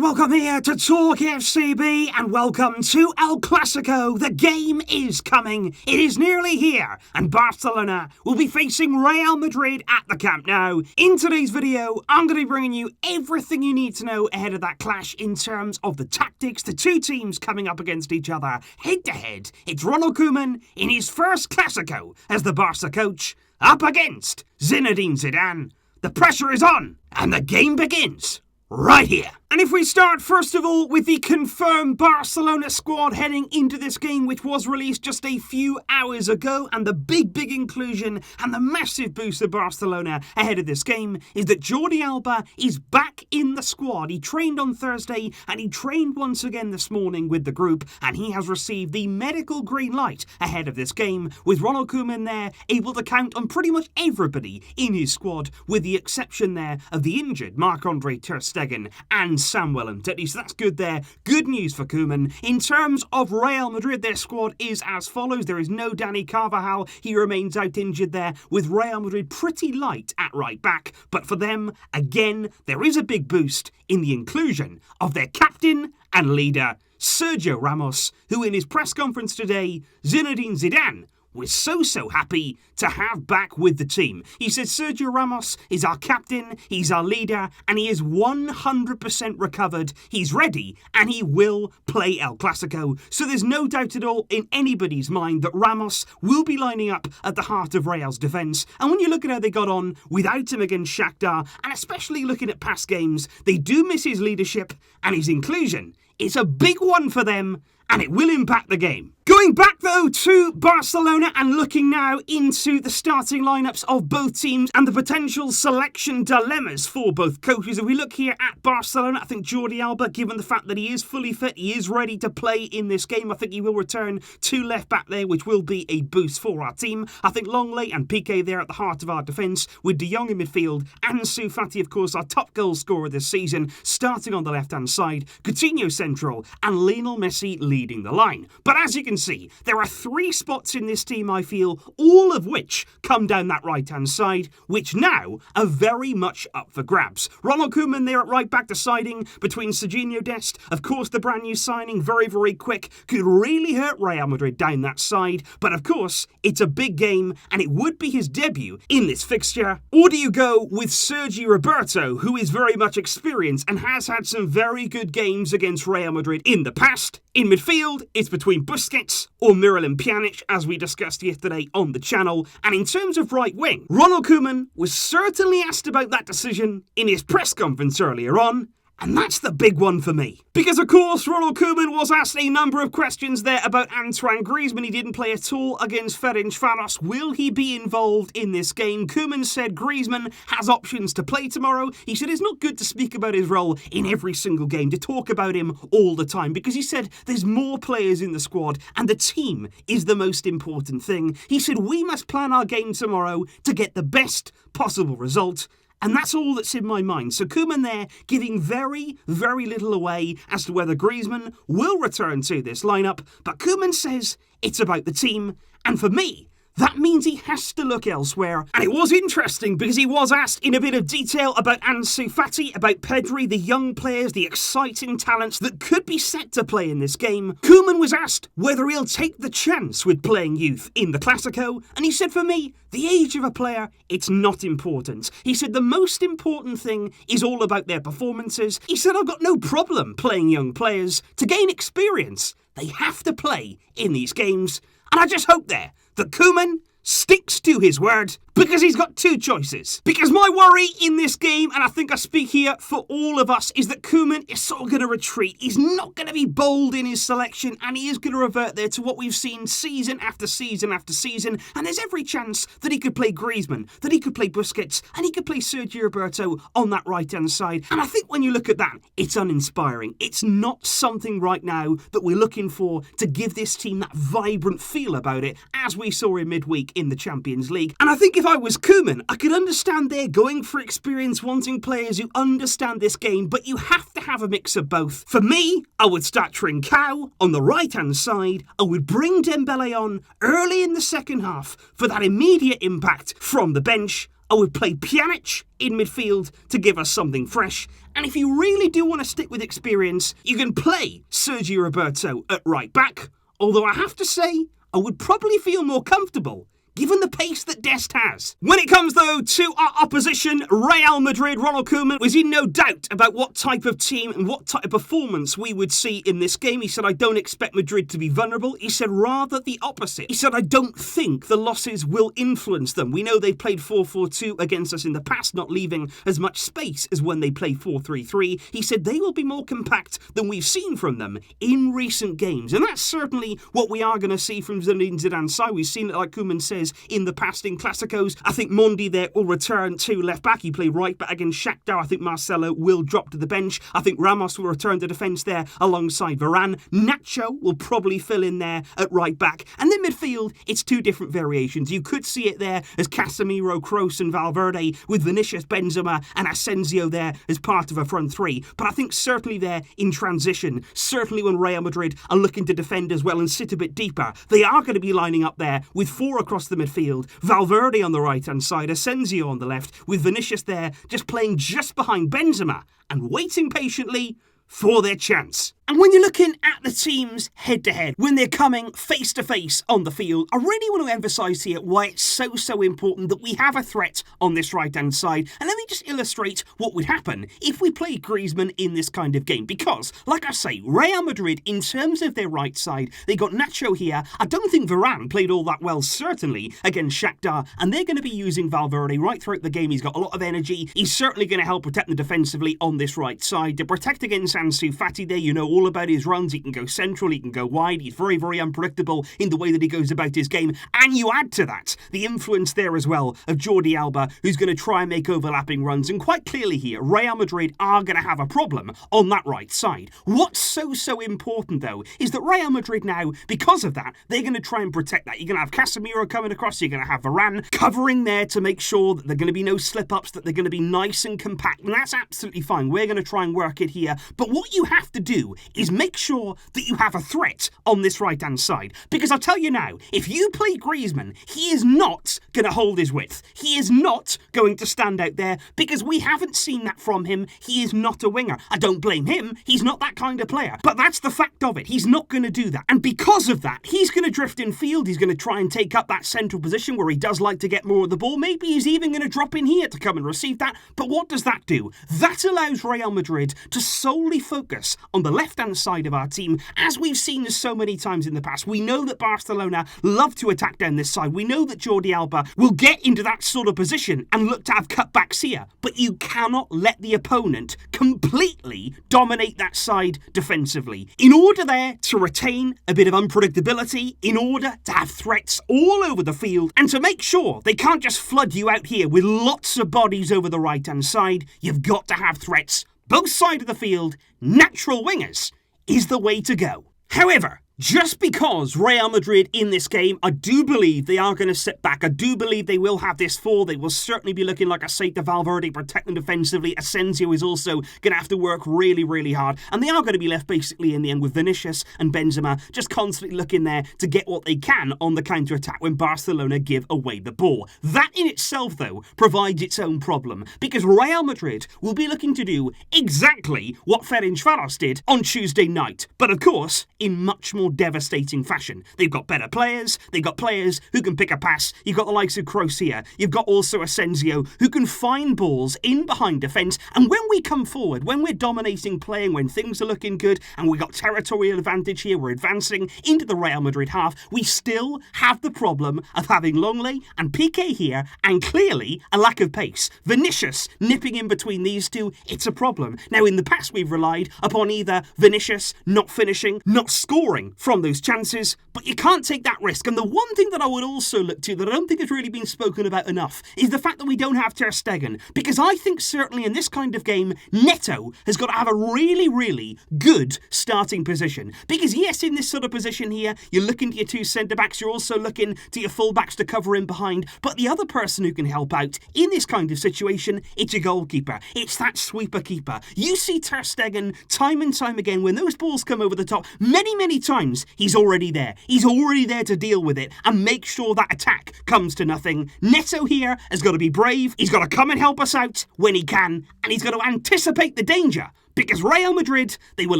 welcome here to TalkFCB and welcome to El Clásico. The game is coming. It is nearly here and Barcelona will be facing Real Madrid at the Camp Nou. In today's video, I'm going to be bringing you everything you need to know ahead of that clash in terms of the tactics, the two teams coming up against each other head to head. It's Ronald Koeman in his first Clásico as the Barça coach up against Zinedine Zidane. The pressure is on and the game begins right here. And if we start first of all with the confirmed Barcelona squad heading into this game, which was released just a few hours ago, and the big inclusion and the massive boost of Barcelona ahead of this game is that Jordi Alba is back in the squad. He trained on Thursday and he trained once again this morning with the group, and he has received the medical green light ahead of this game, with Ronald Koeman there able to count on pretty much everybody in his squad, with the exception there of the injured Marc-Andre ter Stegen and Samuel Umtiti. So that's good there. Good news for Koeman. In terms of Real Madrid, their squad is as follows. There is no Dani Carvajal. He remains out injured there, with Real Madrid pretty light at right back. But for them, again, there is a big boost in the inclusion of their captain and leader, Sergio Ramos, who in his press conference today, Zinedine Zidane was so happy to have back with the team. He said Sergio Ramos is our captain, he's our leader, and he is 100% recovered. He's ready, and he will play El Clásico. So there's no doubt at all in anybody's mind that Ramos will be lining up at the heart of Real's defence. And when you look at how they got on without him against Shakhtar, and especially looking at past games, they do miss his leadership, and his inclusion is a big one for them, and it will impact the game. Going back though to Barcelona and looking now into the starting lineups of both teams and the potential selection dilemmas for both coaches. If we look here at Barcelona, I think Jordi Alba, given the fact that he is fully fit, he is ready to play in this game. I think he will return to left back there, which will be a boost for our team. I think Longley and Piqué there at the heart of our defence, with De Jong in midfield and Ansu Fati, of course, our top goal scorer this season, starting on the left-hand side, Coutinho central, and Lionel Messi leading the line. But as you can see, there are three spots in this team, I feel, all of which come down that right-hand side, which now are very much up for grabs. Ronald Koeman there at right-back deciding between Serginho Dest, of course the brand new signing, very quick, could really hurt Real Madrid down that side, but of course, it's a big game, and it would be his debut in this fixture. Or do you go with Sergi Roberto, who is very much experienced and has had some very good games against Real Madrid in the past? In midfield, it's between Busquets or Miralem Pjanic, as we discussed yesterday on the channel. And in terms of right wing, Ronald Koeman was certainly asked about that decision in his press conference earlier on. And that's the big one for me. Because, of course, Ronald Koeman was asked a number of questions there about Antoine Griezmann. He didn't play at all against Ferencváros. Will he be involved in this game? Koeman said Griezmann has options to play tomorrow. He said it's not good to speak about his role in every single game, to talk about him all the time, because he said there's more players in the squad and the team is the most important thing. He said we must plan our game tomorrow to get the best possible result. And that's all that's in my mind. So Koeman there giving very little away as to whether Griezmann will return to this lineup. But Koeman says it's about the team. And for me, that means he has to look elsewhere. And it was interesting because he was asked in a bit of detail about Ansu Fati, about Pedri, the young players, the exciting talents that could be set to play in this game. Koeman was asked whether he'll take the chance with playing youth in the Clásico, and he said, for me, the age of a player, it's not important. He said the most important thing is all about their performances. He said, I've got no problem playing young players. To gain experience, they have to play in these games. And I just hope there that Koeman sticks to his word, because he's got two choices. Because my worry in this game, and I think I speak here for all of us, is that Koeman is sort of going to retreat. He's not going to be bold in his selection, and he is going to revert there to what we've seen season after season after season. And there's every chance that he could play Griezmann, that he could play Busquets, and he could play Sergio Roberto on that right-hand side. And I think when you look at that, it's uninspiring. It's not something right now that we're looking for to give this team that vibrant feel about it, as we saw in midweek in the Champions League. And I think if I was Koeman, I could understand there going for experience, wanting players who understand this game, but you have to have a mix of both. For me, I would start Trincao on the right-hand side. I would bring Dembele on early in the second half for that immediate impact from the bench. I would play Pjanic in midfield to give us something fresh. And if you really do want to stick with experience, you can play Sergio Roberto at right back. Although I have to say, I would probably feel more comfortable given the pace that Dest has. When it comes, though, to our opposition, Real Madrid, Ronald Koeman was in no doubt about what type of team and what type of performance we would see in this game. He said, I don't expect Madrid to be vulnerable. He said rather the opposite. He said, I don't think the losses will influence them. We know they played 4-4-2 against us in the past, not leaving as much space as when they play 4-3-3. He said they will be more compact than we've seen from them in recent games. And that's certainly what we are going to see from Zinedine Zidane's side. We've seen it, like Koeman says, in the past in Clásicos. I think Mondi there will return to left back. He played right back against Shakhtar. I think Marcelo will drop to the bench. I think Ramos will return to defence there alongside Varane. Nacho will probably fill in there at right back. And then midfield, it's two different variations. You could see it there as Casemiro, Kroos and Valverde with Vinicius, Benzema and Asensio there as part of a front three. But I think certainly there in transition, certainly when Real Madrid are looking to defend as well and sit a bit deeper, they are going to be lining up there with four across the midfield. Valverde on the right-hand side, Asensio on the left, with Vinicius there just playing just behind Benzema and waiting patiently for their chance. And when you're looking at the teams head-to-head, when they're coming face-to-face on the field, I really want to emphasise here why it's so important that we have a threat on this right-hand side. And let me just illustrate what would happen if we played Griezmann in this kind of game. Because, like I say, Real Madrid, in terms of their right side, they got Nacho here. I don't think Varane played all that well, certainly, against Shakhtar. And they're going to be using Valverde right throughout the game. He's got a lot of energy. He's certainly going to help protect them defensively on this right side. To protect against Ansu Fati there, you know all about his runs. He can go central, he can go wide. He's very unpredictable in the way that he goes about his game. And you add to that the influence there as well of Jordi Alba, who's going to try and make overlapping runs. And quite clearly here, Real Madrid are going to have a problem on that right side. What's so important, though, is that Real Madrid now, because of that, they're going to try and protect that. You're going to have Casemiro coming across, you're going to have Varane covering there to make sure that there are going to be no slip-ups, that they're going to be nice and compact. And that's absolutely fine. We're going to try and work it here. But what you have to do is make sure that you have a threat on this right-hand side. Because I'll tell you now, if you play Griezmann, he is not going to hold his width. He is not going to stand out there because we haven't seen that from him. He is not a winger. I don't blame him. He's not that kind of player. But that's the fact of it. He's not going to do that. And because of that, he's going to drift in field. He's going to try and take up that central position where he does like to get more of the ball. Maybe he's even going to drop in here to come and receive that. But what does that do? That allows Real Madrid to solely focus on the left-hand side of our team, as we've seen so many times in the past. We know that Barcelona love to attack down this side. We know that Jordi Alba will get into that sort of position and look to have cutbacks here. But you cannot let the opponent completely dominate that side defensively. In order there to retain a bit of unpredictability, in order to have threats all over the field, and to make sure they can't just flood you out here with lots of bodies over the right-hand side, you've got to have threats both sides of the field. Natural wingers is the way to go. However, just because Real Madrid in this game, I do believe they are going to sit back. I do believe they will have this fall. They will certainly be looking, like I say, to Valverde, protect them defensively. Asensio is also going to have to work really hard. And they are going to be left basically in the end with Vinicius and Benzema just constantly looking there to get what they can on the counter-attack when Barcelona give away the ball. That in itself, though, provides its own problem because Real Madrid will be looking to do exactly what Ferencváros did on Tuesday night. But of course, in much more devastating fashion. They've got better players. They've got players who can pick a pass. You've got the likes of Kroos here. You've got also Asensio who can find balls in behind defence. And when we come forward, when we're dominating playing, when things are looking good and we've got territorial advantage here, we're advancing into the Real Madrid half, we still have the problem of having Longley and Piqué here and clearly a lack of pace. Vinicius nipping in between these two, it's a problem. Now in the past we've relied upon either Vinicius not finishing, not scoring from those chances, but you can't take that risk. And the one thing that I would also look to that I don't think has really been spoken about enough is the fact that we don't have Ter Stegen, because I think certainly in this kind of game, Neto has got to have a really good starting position. Because yes, in this sort of position here, you're looking to your two centre-backs, you're also looking to your full-backs to cover in behind, but the other person who can help out in this kind of situation, it's your goalkeeper. It's that sweeper keeper. You see Ter Stegen time and time again when those balls come over the top, many times times, he's already there. He's already there to deal with it and make sure that attack comes to nothing. Neto here has got to be brave. He's got to come and help us out when he can, and he's got to anticipate the danger, because Real Madrid, they will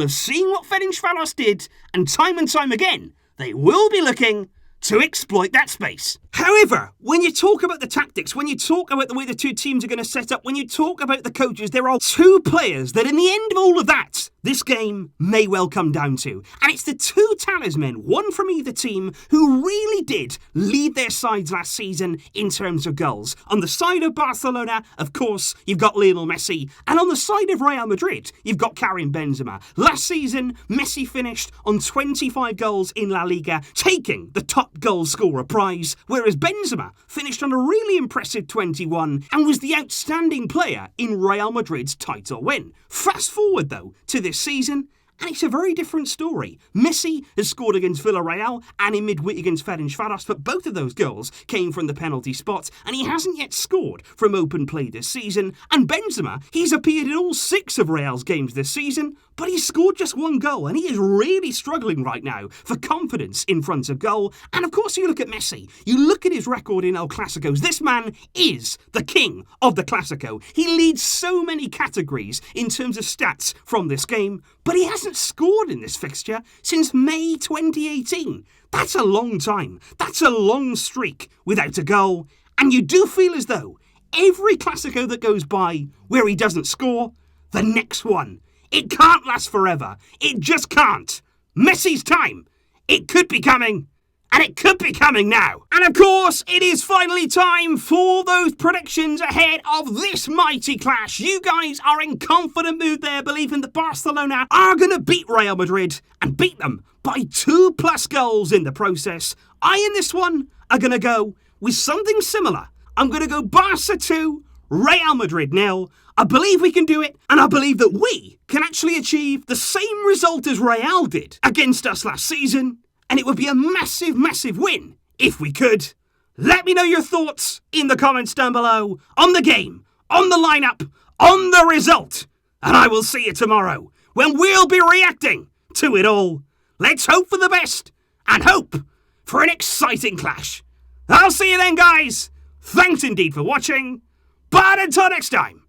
have seen what Ferencváros did, and time again, they will be looking to exploit that space. However, when you talk about the tactics, when you talk about the way the two teams are going to set up, when you talk about the coaches, there are two players that in the end of all of that, this game may well come down to. And it's the two talismen, one from either team, who really did lead their sides last season in terms of goals. On the side of Barcelona, of course, you've got Lionel Messi. And on the side of Real Madrid, you've got Karim Benzema. Last season, Messi finished on 25 goals in La Liga, taking the top goal scorer prize, whereas Benzema finished on a really impressive 21 and was the outstanding player in Real Madrid's title win. Fast forward, though, to this season, and it's a very different story. Messi has scored against Villarreal and in midweek against Ferencváros, but both of those goals came from the penalty spot, and he hasn't yet scored from open play this season. And Benzema, he's appeared in all 6 of Real's games this season, but he's scored just 1 goal, and he is really struggling right now for confidence in front of goal. And of course, you look at Messi, you look at his record in El Clásicos. This man is the king of the Clásico. He leads so many categories in terms of stats from this game, but he hasn't scored in this fixture since May 2018. That's a long time. That's a long streak without a goal. And you do feel as though every Clásico that goes by where he doesn't score, the next one, it can't last forever. It just can't. Messi's time, it could be coming. And it could be coming now. And of course, it is finally time for those predictions ahead of this mighty clash. You guys are in confident mood there, believing that Barcelona are going to beat Real Madrid and beat them by 2+ goals in the process. I, in this one, are going to go with something similar. I'm going to go Barca 2, Real Madrid 0. I believe we can do it, and I believe that we can actually achieve the same result as Real did against us last season. And it would be a massive, massive win if we could. Let me know your thoughts in the comments down below on the game, on the lineup, on the result. And I will see you tomorrow when we'll be reacting to it all. Let's hope for the best and hope for an exciting clash. I'll see you then, guys. Thanks indeed for watching. But until next time,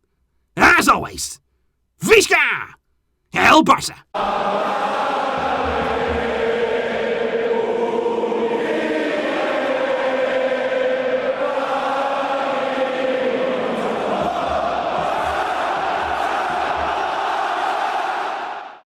as always, Visca El Barça.